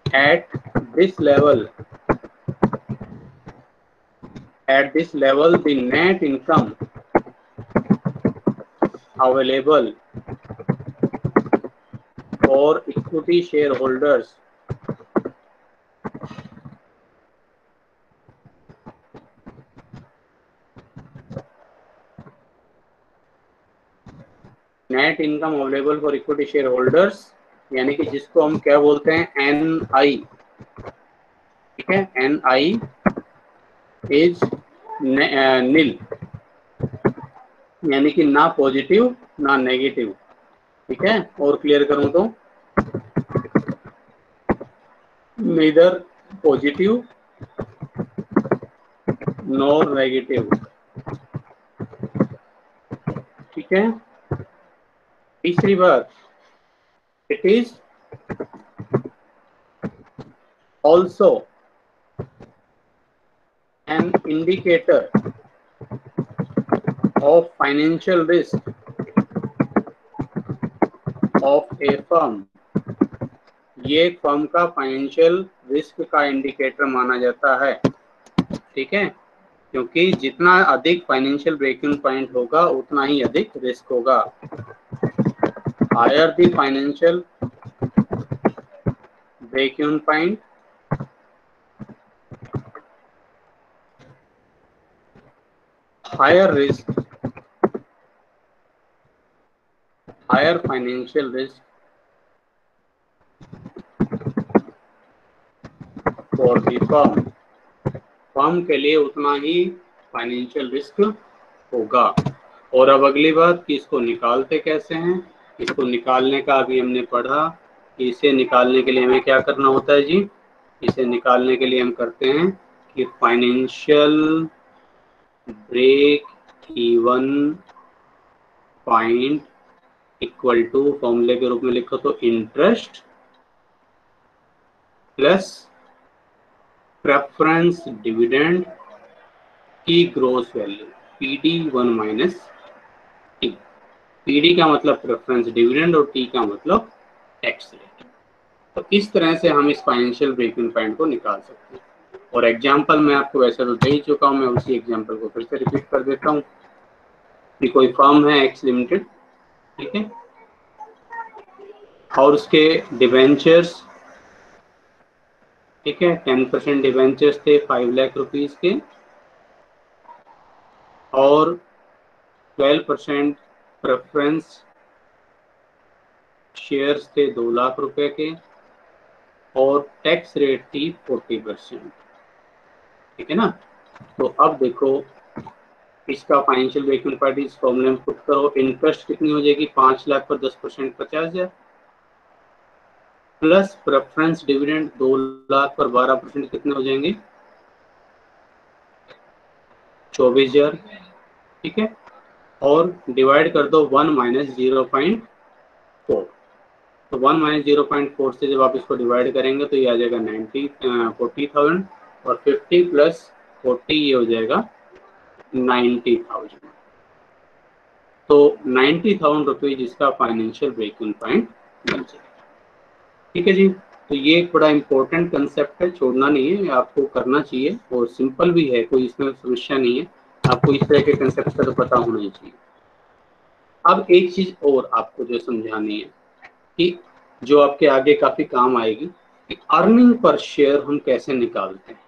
at this level the net income available और equity share holders net income available for equity share holders, यानी कि जिसको हम क्या बोलते हैं, NI, ठीक है, NI इज नील, यानी कि ना पॉजिटिव ना नेगेटिव, ठीक है। और क्लियर करूं तो नीदर पॉजिटिव नॉर नेगेटिव, ठीक है। तीसरी बात, it is also an indicator of financial risk of A firm, ये फर्म का फाइनेंशियल रिस्क का इंडिकेटर माना जाता है, ठीक है, क्योंकि जितना अधिक फाइनेंशियल ब्रेक इवन पॉइंट होगा उतना ही अधिक रिस्क होगा। Higher the financial break even point, higher risk, higher financial risk for the firm, firm के लिए उतना ही फाइनेंशियल रिस्क होगा। और अब अगली बात कि इसको निकालते कैसे हैं, इसको निकालने का अभी हमने पढ़ा कि इसे निकालने के लिए हमें क्या करना होता है जी, इसे निकालने के लिए हम करते हैं कि financial break even point equal to, फॉर्मूले के रूप में लिखो तो इंटरेस्ट प्लस प्रेफरेंस डिविडेंड की gross value, PD1 minus T. PD का मतलब प्रेफरेंस डिविडेंड और T का मतलब टैक्स रेट। तो इस तरह से हम इस फाइनेंशियल ब्रेक इवन पॉइंट को निकाल सकते हैं। और एग्जांपल मैं आपको वैसे तो दे ही चुका हूं, मैं उसी एग्जांपल को फिर से रिपीट कर देता हूं कि कोई फर्म है एक्स लिमिटेड, ठीक है, और उसके डिवेंचर्स, ठीक है, 10% डिवेंचर्स थे 5 लाख रुपीस के, और 12% प्रेफरेंस शेयर्स थे 2 लाख रुपए के, और टैक्स रेट थी 40%, ठीक है ना। तो अब देखो इसका फाइनेंशियल ब्रेक इवन पॉइंट इस फॉर्मूले में पुट करो, इंटरेस्ट कितनी हो जाएगी, 5 लाख पर 10% 50,000, प्लस प्रेफरेंस डिविडेंड 2 लाख पर 12% कितने हो जाएंगे, 24,000, ठीक है, और डिवाइड कर दो 1 माइनस 0.4, तो 1 माइनस 0.4 से जब आप इसको डिवाइड करेंगे तो ये आ जाएगा 40,000, और 50 प्लस 40 ये हो जाएगा 90,000। तो 90,000 रुपीज इसका फाइनेंशियल ब्रेक इवन पॉइंट बन जाएगा, ठीक है जी। तो ये एक बड़ा इंपॉर्टेंट कंसेप्ट है, छोड़ना नहीं है, आपको करना चाहिए, और सिंपल भी है, कोई इसमें समस्या नहीं है, आपको इस तरह के कंसेप्ट का तो पता होना ही चाहिए। अब एक चीज और आपको जो समझानी है कि जो आपके आगे काफी काम आएगी, कि अर्निंग पर शेयर हम कैसे निकालते हैं,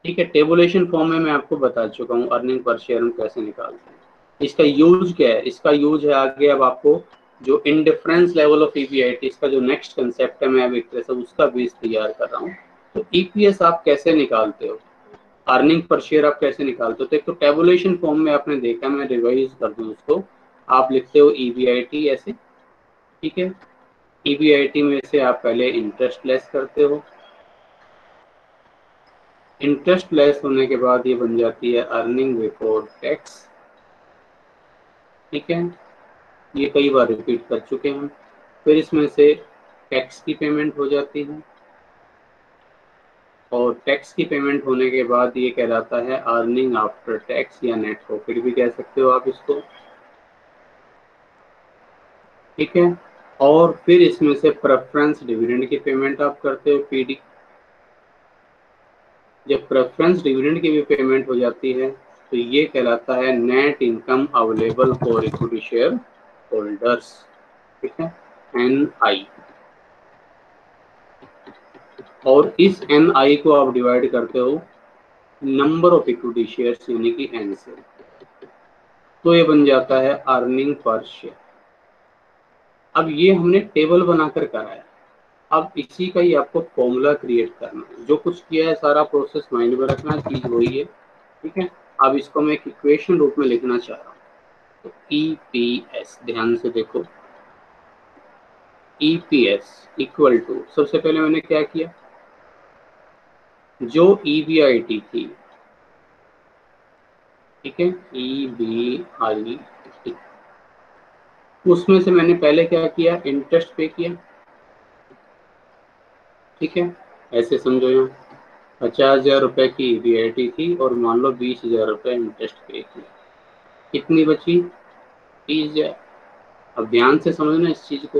ठीक है। टेबुलेशन फॉर्म में मैं आपको बता चुका हूँ अर्निंग पर शेयर हम कैसे निकालते हैं, इसका यूज क्या है, इसका यूज है आगे अब आपको जो इंडिफरेंस लेवल ऑफ ईपीआईटी, इसका जो नेक्स्ट कंसेप्ट है, मैं अब एक तरह से उसका बेस तैयार कर रहा हूँ। तो ईपीएस आप कैसे निकालते हो, अर्निंग पर शेयर आप कैसे निकालते हो, तो एक तो टेबुलेशन फॉर्म में आपने देखा, मैं रिवाइज कर दूं उसको, आप लिखते हो ईबीआईटी ऐसे, ठीक है। ईबीआईटी में से आप पहले इंटरेस्ट लेस करते हो, इंटरेस्ट लेस होने के बाद ये बन जाती है अर्निंग बिफोर टैक्स, ठीक है, ये कई बार रिपीट कर चुके हैं। फिर इसमें से टैक्स की पेमेंट हो जाती है, और टैक्स की पेमेंट होने के बाद ये कहलाता है अर्निंग आफ्टर टैक्स, या नेट प्रॉफिट भी कह सकते हो आप इसको, ठीक है। और फिर इसमें से प्रेफरेंस डिविडेंड की पेमेंट आप करते हो, पीडी। जब प्रेफरेंस डिविडेंड की भी पेमेंट हो जाती है तो ये कहलाता है net income available for equity share holders, ठीक है, NI। और इस एन आई को आप डिवाइड करते हो नंबर ऑफ इक्विटी शेयर्स यानी कि एन से, तो ये बन जाता है अर्निंग पर शेयर। अब ये हमने टेबल बनाकर कराया, अब इसी का ही आपको फॉर्मूला क्रिएट करना है। जो कुछ किया है सारा प्रोसेस माइंड में रखना, चीज वही है, ठीक है। अब इसको मैं एक इक्वेशन रूप में लिखना चाह रहा हूँ, तो ईपीएस, ध्यान से देखो, ईपीएस इक्वल टू, सबसे पहले मैंने क्या किया, जो ईबीआईटी थी, ठीक है, ईबीआईटी, उसमें से मैंने पहले क्या किया, इंटरेस्ट पे किया, ठीक है। ऐसे समझो, यहाँ 50,000 रुपए की ईबीआईटी थी और मान लो 20,000 रुपए इंटरेस्ट पे किया, कितनी बची, 30,000। अब ध्यान से समझना इस चीज को।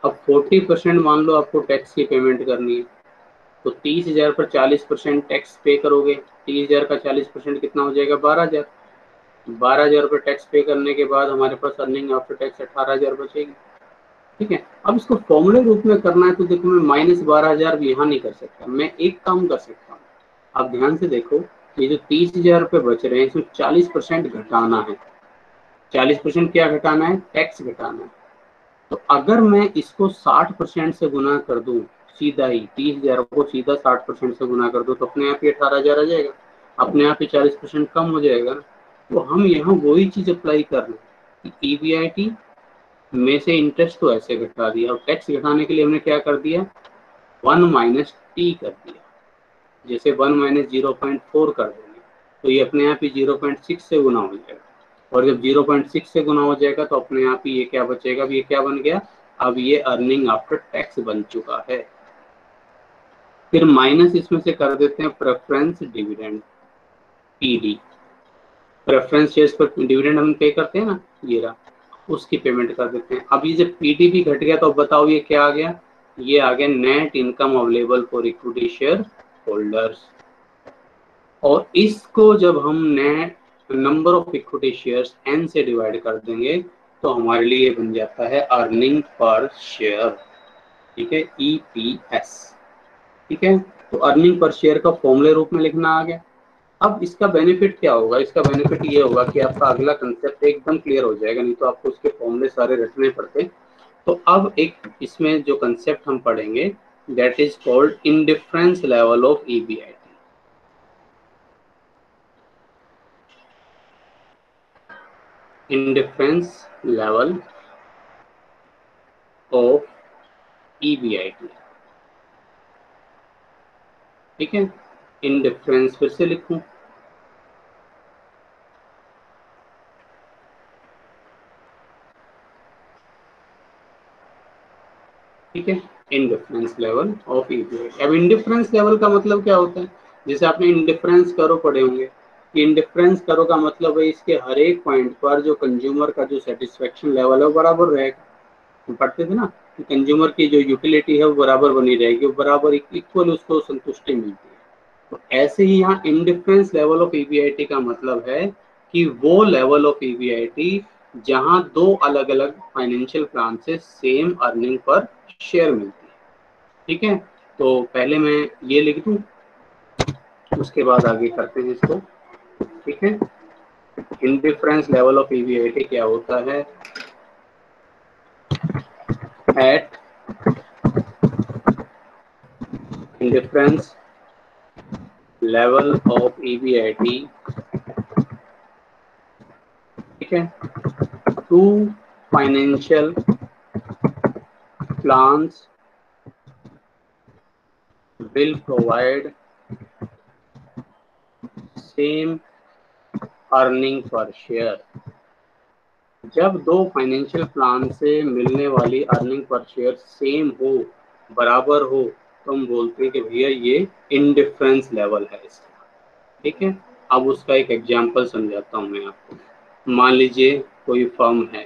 अब 40% मान लो आपको टैक्स की पेमेंट करनी है, तो 30,000 पर 40% टैक्स पे करोगे, 30,000 का 40% कितना हो जाएगा, 12,000। 12,000 रुपये टैक्स पे करने के बाद हमारे पास अर्निंग आफ्टर टैक्स 18,000 बचेगी, ठीक है। अब इसको फॉर्मूले रूप में करना है, तो देखो मैं -12,000 भी यहाँ नहीं कर सकता, मैं एक काम कर सकता हूँ। अब ध्यान से देखो, ये जो 30,000 रुपये बच रहे हैं, इसमें 40% घटाना है। 40% क्या घटाना है, टैक्स घटाना है। तो अगर मैं इसको 60% से गुना कर दूं, सीधा ही 30,000 को सीधा 60% से गुना कर दूं, तो अपने आप ही 18,000 आ जाएगा, अपने आप ही 40% कम हो जाएगा ना। तो हम यहाँ वही चीज अप्लाई कर रहे हैं कि ईबीआईटी में से इंटरेस्ट तो ऐसे घटा दिया, और टैक्स घटाने के लिए हमने क्या कर दिया, 1 माइनस टी कर दिया। जैसे 1 माइनस 0.4 कर देंगे, तो ये अपने आप ही 0.6 से गुना हो जाएगा, और जब 0.6 से गुना हो जाएगा तो अपने आप ही ये क्या बचेगा, अब ये क्या बन गया, अब ये अर्निंग आफ्टर टैक्स बन चुका है। फिर माइनस इसमें से कर देते हैं preference dividend, PD, preference shares पर डिविडेंड हम पे करते हैं ना, ये रहा, उसकी पेमेंट कर देते हैं। अब ये जब पीडी भी घट गया, तो बताओ ये क्या आ गया, ये आ गया net income available for equity share holders. और इसको जब हम net number of equity shares N से डिवाइड कर देंगे, तो हमारे लिए बन जाता है अर्निंग पर शेयर, ठीक है, ईपीएस, ठीक है। तो अर्निंग पर शेयर का फॉर्मूले रूप में लिखना आ गया। अब इसका बेनिफिट क्या होगा, इसका बेनिफिट ये होगा कि आपका अगला कंसेप्ट एकदम क्लियर हो जाएगा, नहीं तो आपको उसके फॉर्मूले सारे रटने पड़ते। तो अब एक इसमें जो कंसेप्ट हम पढ़ेंगे, that is called indifference level of EBIT. Indifference level of EBIT, ठीक है। इंडिफरेंस फिर से लिखूं, ठीक है, इंडिफरेंस लेवल ऑफ ईबीआईटी। अब इंडिफरेंस लेवल का मतलब क्या होता है, जैसे आपने इंडिफरेंस करो पढ़े होंगे, इंडिफरेंस करो का मतलब है इसके हर एक पॉइंट पर जो कंज्यूमर का जो सेटिस्फेक्शन लेवल है वो बराबर रहेगा। हम पढ़ते थे ना कि कंज्यूमर की जो यूटिलिटी है वो बराबर बनी रहेगी, वो बराबर इक्वल उसको संतुष्टि मिलती है। तो ऐसे ही यहाँ इंडिफरेंस लेवल ऑफ ईबीआईटी का मतलब है कि वो लेवल ऑफ ईबीआईटी जहां दो अलग अलग फाइनेंशियल प्लान से सेम अर्निंग पर शेयर मिलती है, ठीक है। तो पहले मैं ये लिख दूं, उसके बाद आगे करते हैं इसको, ठीक है। इंडिफरेंस लेवल ऑफ ईबीआईटी क्या होता है, at indifference level of EBIT, ठीक है, two financial plans will provide same earning per share। जब दो फाइनेंशियल प्लान से मिलने वाली अर्निंग पर शेयर सेम हो, बराबर हो, तो हम बोलते हैं कि भैया ये इंडिफरेंस लेवल है इसका, ठीक है। अब उसका एक एग्जांपल समझाता हूँ मैं आपको। मान लीजिए कोई फर्म है,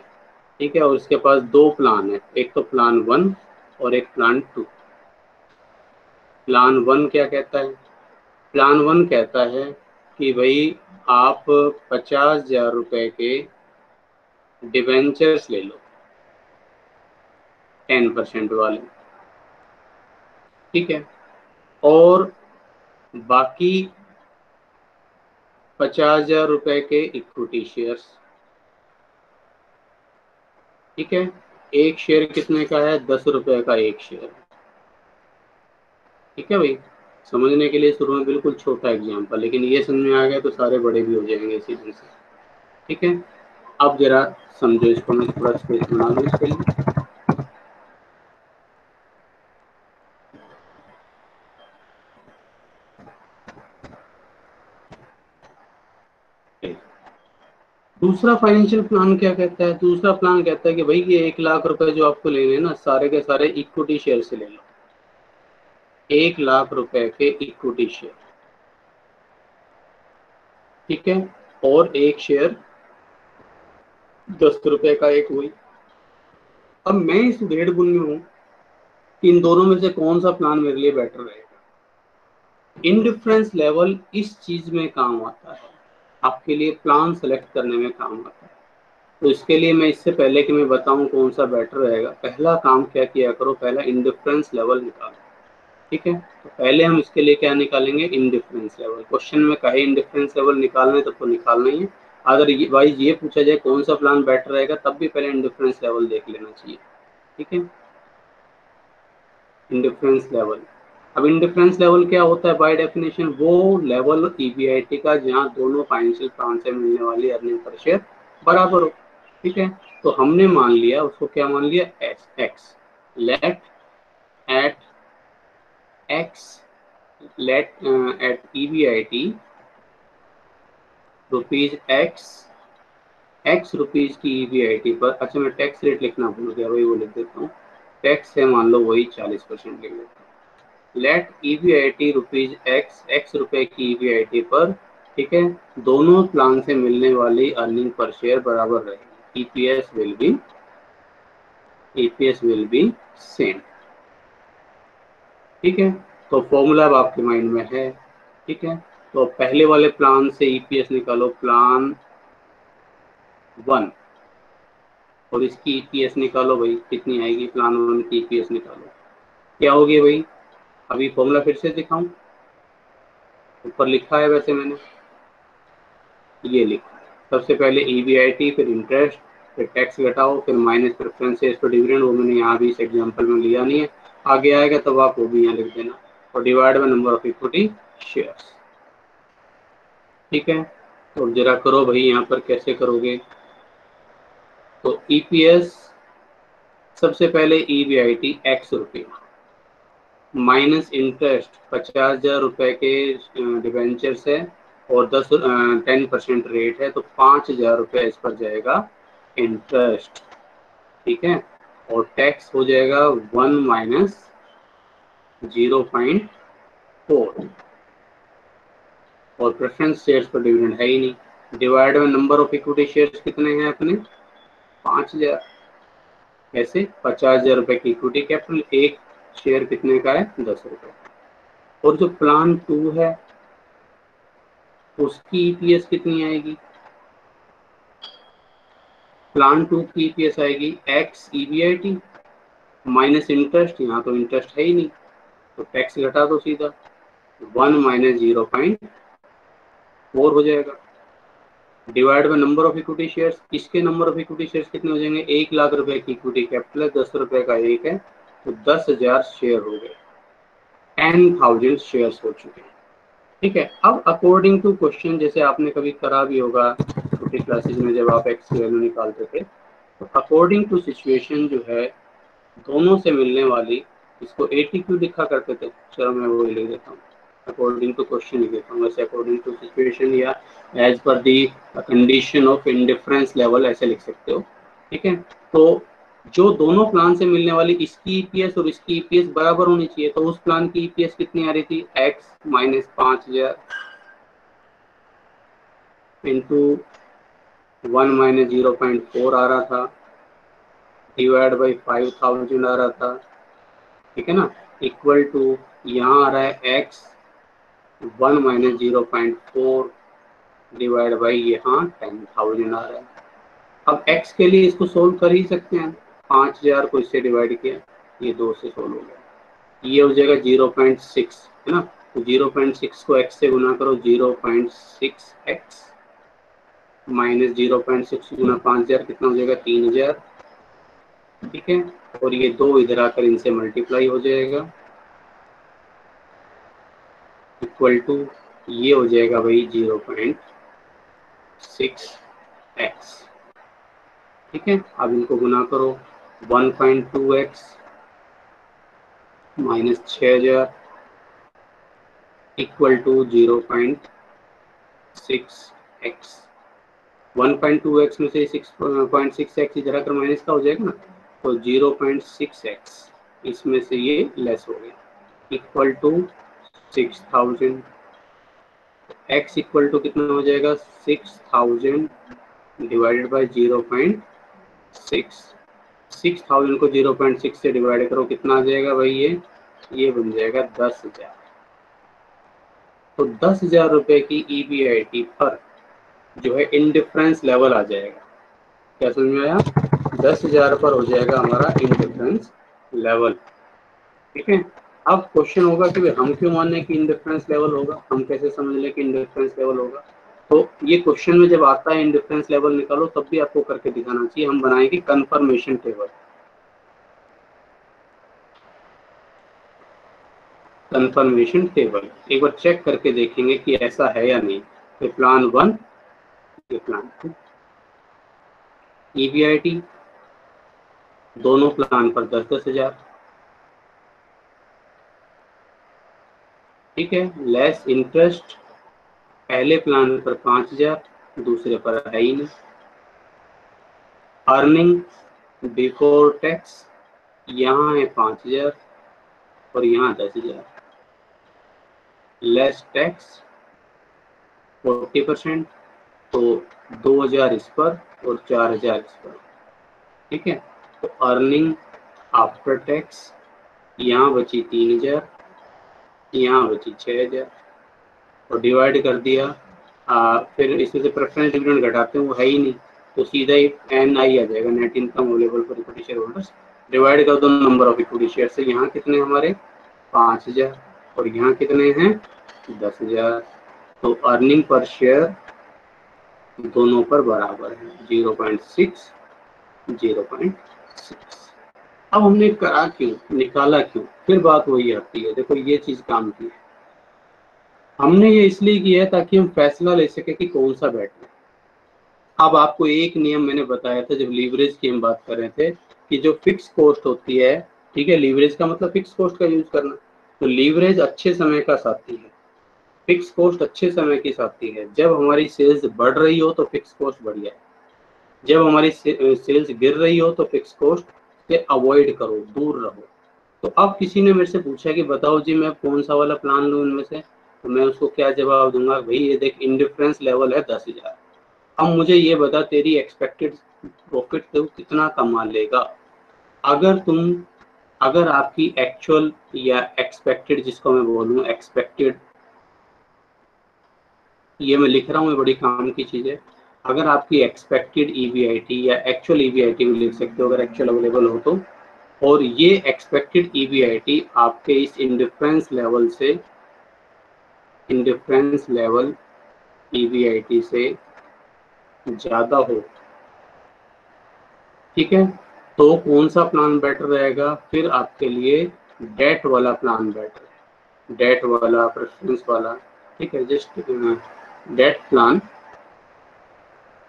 ठीक है, और उसके पास दो प्लान है, एक तो प्लान 1 और एक प्लान 2। प्लान 1 क्या कहता है, प्लान 1 कहता है कि भाई आप 50,000 रुपए के डिवेंचर्स ले लो, 10% वाले, ठीक है। और बाकी 50,000 रुपए के इक्विटी शेयर्स। ठीक है, एक शेयर कितने का है? 10 रुपए का एक शेयर। ठीक है भाई, समझने के लिए शुरू में बिल्कुल छोटा एग्जाम्पल, लेकिन ये समझ में आ गया तो सारे बड़े भी हो जाएंगे इसी दिन से। ठीक है, अब जरा समझो इसको, मैं थोड़ा स्पेस बना दूं इसके लिए। दूसरा फाइनेंशियल प्लान क्या कहता है? दूसरा प्लान कहता है कि भाई ये 1,00,000 रुपए जो आपको लेने हैं ना, सारे के सारे इक्विटी शेयर से ले लो। 1,00,000 रुपए के इक्विटी शेयर। ठीक है, और एक शेयर 10 रुपए का एक हुई। अब मैं इस भेड़-बुन में हूं कि इन दोनों में से कौन सा प्लान मेरे लिए बेटर रहेगा। इंडिफरेंस लेवल इस चीज में काम आता है, आपके लिए प्लान सेलेक्ट करने में काम आता है। तो इसके लिए मैं, इससे पहले कि मैं बताऊं कौन सा बेटर रहेगा, पहला काम क्या किया करो, पहला इंडिफरेंस लेवल निकालो। ठीक है, तो पहले हम इसके लिए क्या निकालेंगे? Indifference level. क्वेश्चन में कहे इंडिफरेंस लेवल निकालना है तो निकालना ही है। अगर ये पूछा जाए कौन सा प्लान बेटर रहेगा, तब भी पहले इंडिफरेंस लेवल देख लेना चाहिए। ठीक है, इंडिफरेंस लेवल। अब इंडिफरेंस लेवल क्या होता है? बाय डेफिनेशन वो लेवल ईबीआईटी का जहां दोनों फाइनेंशियल प्लान से मिलने वाली अर्निंग पर शेयर बराबर हो। ठीक है, तो हमने मान लिया उसको, क्या मान लिया? X. Let at X, let at EBIT rupees X rupees की ईबीआईटी पर। अच्छा, मैं टैक्स रेट लिखना भूल गया भाई, वो लिख देता हूँ। टैक्स है मान लो वही 40% लिख देता हूँ। लेट ईबीआईटी रुपीज एक्स रुपए की ईबीआईटी पर। ठीक है, दोनों प्लान से मिलने वाली अर्निंग पर शेयर बराबर रहेगी। EPS will be same. ठीक है, तो फॉर्मूला अब आपके माइंड में है। ठीक है, तो पहले वाले प्लान से ईपीएस निकालो, प्लान 1, और इसकी ईपीएस निकालो भाई, कितनी आएगी? प्लान 1 की ईपीएस निकालो, क्या होगी भाई? अभी फॉर्मूला फिर से दिखाऊं? ऊपर लिखा है वैसे मैंने, ये लिखा है। सबसे पहले ईबीआईटी, फिर इंटरेस्ट, फिर टैक्स घटाओ, फिर माइनस प्रेफरेंसेस, फिर डिविडेंड। वो मैंने यहाँ भी इस एग्जांपल में लिया नहीं है, आगे आएगा तब आप वो भी यहाँ लिख देना, और divide by number of equity shares. ठीक है, तो जरा करो भाई, यहाँ पर कैसे करोगे? तो ईपीएस, सबसे पहले ईबीआईटी एक्स रुपये माइनस इंटरेस्ट 50,000 रुपए के डिवेंचर्स है, और 10% रेट है, तो 5,000 रुपये इस पर जाएगा इंटरेस्ट। ठीक है, और टैक्स हो जाएगा 1 माइनस 0.4, और प्रेफरेंस शेयर्स पर डिविडेंड है ही नहीं। Divide by number of equity shares कितने हैं अपने? 5,000। ऐसे 50,000 रुपए की इक्विटी कैपिटल, एक शेयर कितने का है? 10 रुपए। और जो प्लान 2 है उसकी ईपीएस कितनी आएगी? प्लान 2 की ईपीएस आएगी एक्स ईबीआईटी माइनस इंटरेस्ट, यहाँ तो इंटरेस्ट है ही नहीं, तो टैक्स घटा दो सीधा, 1 माइनस 0.4 हो जाएगा। Divide by number of equity shares, इसके नंबर ऑफ इक्विटी शेयर्स कितने हो जाएंगे? 1,00,000 रुपए की इक्विटी कैपिटल है, 10 रुपए का एक है, तो 10,000 शेयर हो गए, 10,000 शेयर्स हो चुके हैं। ठीक है, अब अकॉर्डिंग टू क्वेश्चन, जैसे आपने कभी करा भी होगा छोटी क्लासेस में जब आप एक्स की वैल्यू निकालते थे, तो अकॉर्डिंग टू सिचुएशन जो है दोनों से मिलने वाली, इसको एटीक्यू लिखा करते थे। चलो मैं वो लिख देता हूँ, अकॉर्डिंग टू क्वेश्चन लिख देता हूँ, वैसे अकॉर्डिंग टू सिचुएशन या as per the condition of indifference level ऐसे लिख सकते हो। ठीक है, तो जो दोनों प्लान से मिलने वाली इसकी ईपीएस और इसकी ईपीएस बराबर होनी चाहिए, तो उस प्लान की ईपीएस कितनी आ रही थी? एक्स माइनस 5,000 इंटू 1 माइनस 0.4 आ रहा था, डिवाइड बाई 5,000 आ रहा था। ठीक है ना, इक्वल टू यहाँ आ रहा है एक्स 1 माइनस 0.4 डिवाइड बाई यहाँ 10,000 आ रहा है। अब x के लिए इसको सोल्व कर ही सकते हैं, 5,000 को इससे डिवाइड किया, ये 2 से सोल्व हो गया, ये हो जाएगा 0.6। है ना। तो 0.6 को x से गुना करो, 0.6x माइनस 0.6 गुना 5000 कितना हो जाएगा 3000, ठीक है। और ये 2 इधर आकर इनसे मल्टीप्लाई हो जाएगा, इक्वल टू ये हो जाएगा भाई 0.6x, ठीक है। अब इनको गुना करो, 1.2x minus 6000 equal to 0.6x। 1.2x में से 6.6x इधर आकर माइनस का हो जाएगा ना, तो 0.6x इसमें से ये लेस हो गया, equal to 6000। x equal to कितना हो जाएगा 6000 डिवाइडेड बाई 0.6। 6000 को 0.6 से डिवाइड करो, कितना आ जाएगा भाई ये बन जाएगा 10,000। तो 10,000 रुपए की EBIT पर जो है इनडिफरेंस लेवल आ जाएगा। क्या समझ में आया? 10,000 पर हो जाएगा हमारा इनडिफरेंस लेवल, ठीक है। अब क्वेश्चन होगा कि हम क्यों मान लें कि इनडिफरेंस लेवल होगा, हम कैसे समझ लें कि इनडिफरेंस लेवल होगा। तो ये क्वेश्चन में जब आता है इनडिफरेंस लेवल निकालो, तब भी आपको करके दिखाना चाहिए। हम बनाएंगे कंफर्मेशन टेबल। कंफर्मेशन टेबल एक बार चेक करके देखेंगे कि ऐसा है या नहीं। ये प्लान 1, ये प्लान 2, EBIT दोनों प्लान पर 10,000, ठीक है। लेस इंटरेस्ट पहले प्लान पर 5,000, दूसरे पर है ही नहीं। अर्निंग बिफोर टैक्स यहाँ है 5,000 और यहाँ 10,000। लेस टैक्स 40%, तो 2,000 इस पर और 4,000 इस पर, ठीक है। तो अर्निंग आफ्टर टैक्स यहाँ बची 3,000, यहाँ बची 6,000 और डिवाइड कर दिया। फिर इसमें से प्रेफरेंस डिविडेंड घटाते हैं, वो है ही नहीं, तो सीधा ही NI आ जाएगा, net income available for equity share holders. Divide कर दो नंबर ऑफ इक्विटी शेयर से, यहाँ कितने हमारे 5,000 और यहाँ कितने हैं 10,000। तो अर्निंग पर शेयर दोनों पर बराबर है 0.6 0.6। अब हमने करा क्यों, निकाला क्यों, फिर बात वही आती है। देखो ये चीज काम की है, हमने ये इसलिए किया है ताकि हम फैसला ले सके कि कौन सा बेटर है। अब आपको एक नियम मैंने बताया था जब लीवरेज की हम बात कर रहे थे, कि जो फिक्स कॉस्ट होती है, ठीक है, लीवरेज का मतलब फिक्स कॉस्ट का यूज करना। तो लीवरेज अच्छे समय का साथी है, फिक्स कॉस्ट अच्छे समय की साथी है। जब हमारी सेल्स बढ़ रही हो तो फिक्स कॉस्ट बढ़िया है, जब हमारी सेल्स गिर रही हो तो फिक्स कॉस्ट से अवॉइड करो, दूर रहो। तो अब किसी ने मेरे से पूछा कि बताओ जी मैं कौन सा वाला प्लान लूँ इनमें से, तो मैं उसको क्या जवाब दूंगा, भाई ये देख इनडिफरेंस लेवल है 10,000। अब मुझे ये बता तेरी एक्सपेक्टेड प्रॉफिट तो कितना कमा लेगा। अगर आपकी एक्चुअल या एक्सपेक्टेड, जिसको मैं बोलूँ एक्सपेक्टेड, ये मैं लिख रहा हूँ, ये बड़ी काम की चीज़ है। अगर आपकी एक्सपेक्टेड EBIT या एक्चुअल EBIT भी लिख सकते हो अगर एक्चुअल अवेलेबल हो तो, और ये एक्सपेक्टेड EBIT आपके इस इंडिफरेंस लेवल EBIT से ज़्यादा हो, ठीक है, तो कौन सा प्लान बेटर रहेगा, फिर आपके लिए डेट वाला प्लान बेटर है, डेट वाला, प्रेफरेंस वाला, ठीक है, जस्ट डेट प्लान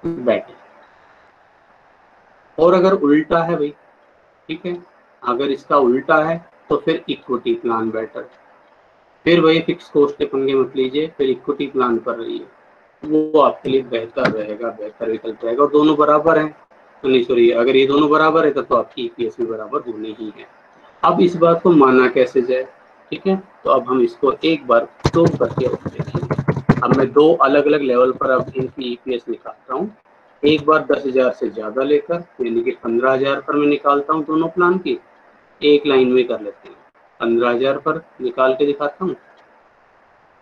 बेटर। और अगर उल्टा है भाई, ठीक है, अगर इसका उल्टा है तो फिर इक्विटी प्लान बेटर। फिर वही फिक्स कॉस्ट के पंगे मत लीजिए, फिर इक्विटी प्लान पर रहिए, वो आपके लिए बेहतर रहेगा, बेहतर विकल्प रहेगा। और दोनों बराबर हैं तो नहीं, सॉरी, अगर ये दोनों बराबर है तो आपकी EPS भी बराबर होनी ही है। अब इस बात को माना कैसे जाए, ठीक है, तो अब हम इसको एक बार प्रूव करके देखेंगे। अब मैं 2 अलग अलग लेवल पर अब इनकी EPS निकालता हूँ। एक बार 10,000 से ज्यादा लेकर, यानी कि 15,000 पर मैं निकालता हूँ दोनों प्लान की, एक लाइन में कर लेते हैं, 15,000 पर निकाल के दिखाता हूँ।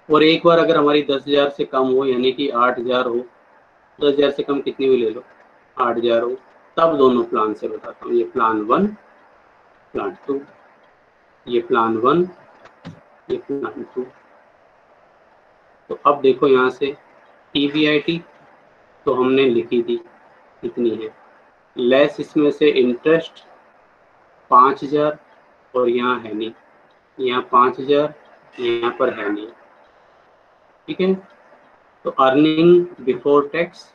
और एक बार अगर हमारी 10,000 से कम हो, यानी कि 8,000 हो, 10,000 से कम कितनी भी ले लो, 8,000 हो, तब दोनों प्लान से बताता हूँ। ये प्लान 1, प्लान 2, ये प्लान 1, ये प्लान 2। तो अब देखो यहाँ से EBIT तो हमने लिखी थी कितनी है, लेस इसमें से इंटरेस्ट 5000 और यहाँ है नहीं, यहाँ 5000 यहाँ पर है नहीं, ठीक है। तो अर्निंग बिफोर टैक्स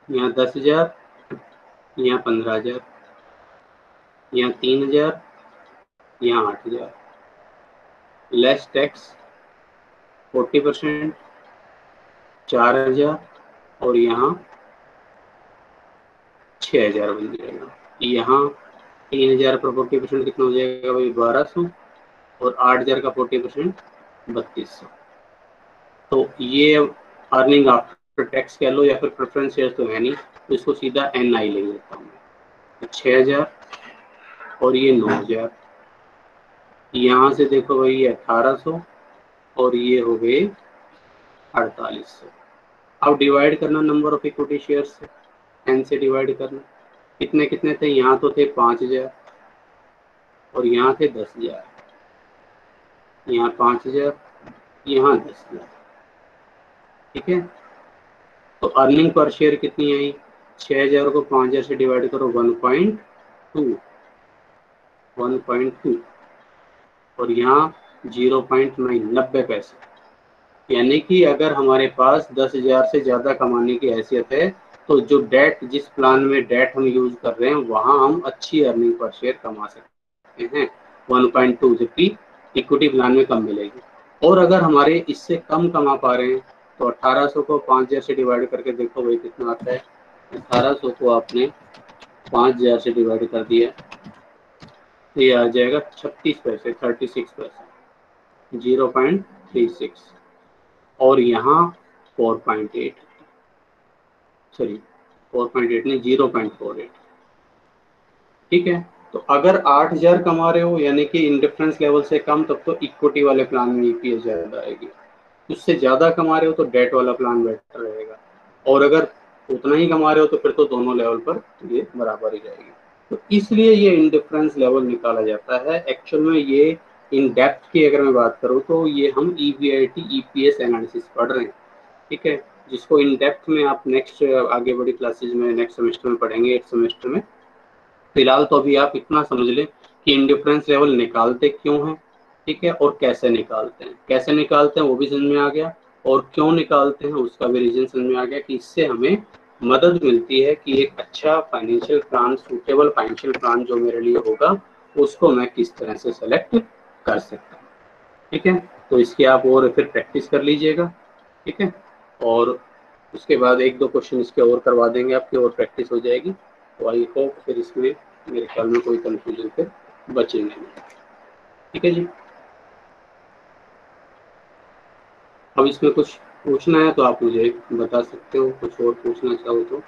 यहाँ 10,000, यहाँ 15,000, यहाँ 3,000, यहाँ 8,000, लेस टैक्स 40%, 4,000 और यहाँ 6,000 बन जाएगा। यहाँ 3,000 पर 40% कितना हो जाएगा भाई, 1,200 और 8,000 का 40% 3,200। तो ये अर्निंग आफ्टर टैक्स कह लो या फिर प्रेफरेंस शेयर तो है नहीं, तो इसको सीधा NI ले लेता हूँ। तो 6,000 और ये 9,000, यहाँ से देखो भाई ये 1,800 और ये हो गए 4,800। अब डिवाइड करना नंबर ऑफ इक्विटी शेयर से, N से डिवाइड करना। कितने कितने थे, यहाँ तो थे 5,000 और यहाँ थे 10,000, यहाँ 5,000, यहाँ 10,000, ठीक है। तो अर्निंग पर शेयर कितनी आई, 6,000 को 5,000 से डिवाइड करो 1.2 और यहाँ 0.9 90 पैसे। यानी कि अगर हमारे पास 10,000 से ज़्यादा कमाने की हैसियत है तो जो डेट, जिस प्लान में डेट हम यूज कर रहे हैं वहाँ हम अच्छी अर्निंग पर शेयर कमा सकते हैं 1.2, जबकि इक्विटी प्लान में कम मिलेगी। और अगर हमारे इससे कम कमा पा रहे हैं तो 1,800 को 5,000 से डिवाइड करके देखो भाई कितना आता है। 1,800 को आपने 5,000 से डिवाइड कर दिया, ये आ जाएगा 36 पैसे, 36 पैसे, 0.36 और यहाँ 4.8, सॉरी 4.8 नहीं 0.48, ठीक है। तो अगर 8,000 कमा रहे हो यानी कि इंडिफरेंस लेवल से कम, तब तो इक्विटी वाले प्लान में EPS ज़्यादा आएगी। उससे ज़्यादा कमा रहे हो तो डेट वाला प्लान बेटर रहेगा, और अगर उतना ही कमा रहे हो तो फिर तो दोनों लेवल पर ये बराबर ही जाएगी। तो इसलिए ये इंडिफरेंस लेवल निकाला जाता है। एक्चुअल में ये इन डेप्थ की अगर मैं बात करूँ तो ये हम EBIT EPS एनालिसिस पढ़ रहे हैं, ठीक है, जिसको इन डेप्थ में आप नेक्स्ट आगे बड़ी क्लासेज में नेक्स्ट सेमेस्टर में पढ़ेंगे, 8 सेमेस्टर में। फिलहाल तो अभी आप इतना समझ लें कि इंडिफरेंस लेवल निकालते क्यों हैं, ठीक है, और कैसे निकालते हैं। कैसे निकालते हैं वो भी समझ में आ गया, और क्यों निकालते हैं उसका भी रीजन समझ में आ गया कि इससे हमें मदद मिलती है कि एक अच्छा financial plan, suitable financial plan जो मेरे लिए होगा उसको मैं किस तरह से सेलेक्ट कर सकता हूँ, ठीक है। तो इसकी आप और फिर प्रैक्टिस कर लीजिएगा, ठीक है, और उसके बाद 1-2 क्वेश्चन इसके और करवा देंगे आपकी, और प्रैक्टिस हो जाएगी। तो आई होप फिर इसमें मेरे ख्याल में कोई कंफ्यूजन फिर बचेंगे नहीं, ठीक है जी। अब इसमें कुछ पूछना है तो आप मुझे बता सकते हो, कुछ और पूछना चाहो तो।